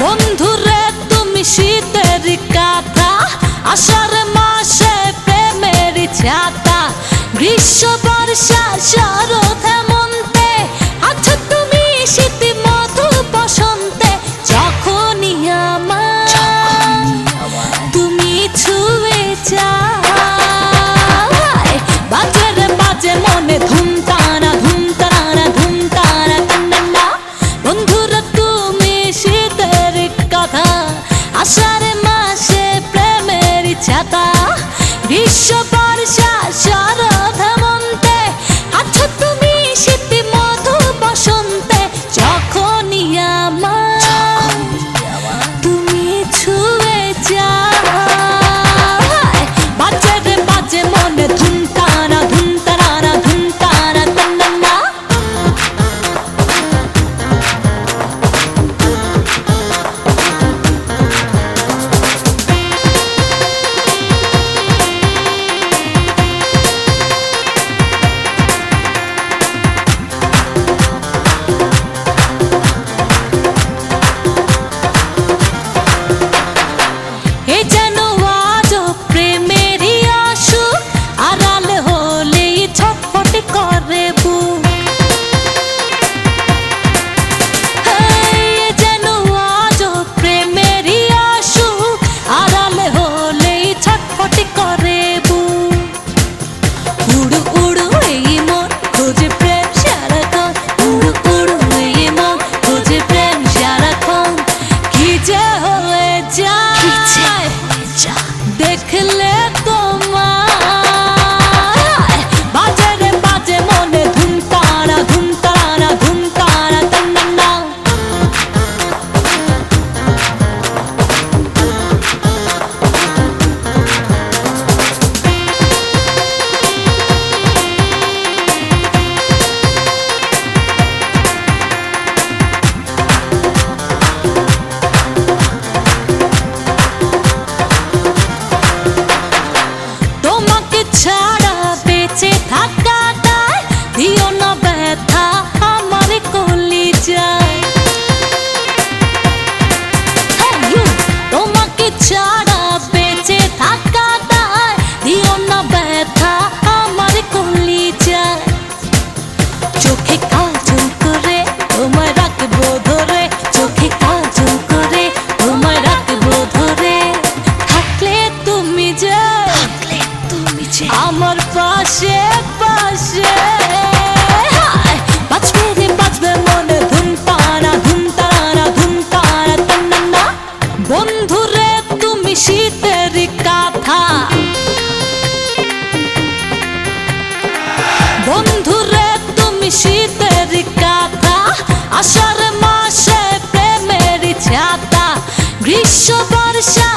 বন্ধুরে তুমি শীতের কাঁথা, আষাঢ় মাসে প্রেমের ছাতা, গ্রীষ্ম বর্ষা শরৎ হেমন্তে আছো তুমি শীত মধু বসন্তে। যখনই আমায় তুমি ছুঁয়ে যাও, বাজে রে বাজে মনে ধুম তারা ধুম তারা ধুম তারা টান্না। বন্ধুরা তুমি শীতের কথা, আষাঢ় মাসে প্রেমের ছাতা, গ্রীষ্ম বর্ষা শরৎ হেমন্তে আছো তুমি শীত মধু বসন্তে। যখনই আমায় তুমি ছুঁয়ে যাও, বাজে রে বাজে মনে ধুম তারা ধুম তারা ধুম তারা টান্না। দেখলে তোমায় বাজে রে বাজে মনে ধুম তারা ধুম তারা ধুম তারা টান্না। ছাড়া বেঁচে থাকাটায় দিও না ব্যথা আমার কলিজায়। তোমাকে ছাড়া বেঁচে থাকাটায় দিও না ব্যথা আমার কলিজায়। চোখে কাজল করে তোমায় রাখবো ধরে, চোখে কাজল করে তোমায় রাখবো ধরে। থাকলে তুমি যে আমার পাশে পাশে, বাঁচবে রে বাঁচবে মনে ধুম তারা ধুম তারা ধুম তারা টান্না। বন্ধুরে তুমি শীতের কাঁথা, বন্ধুরে তুমি শীতের কাঁথা, আষাঢ় মাসে প্রেমের ছাতা, গ্রীষ্ম বর্ষা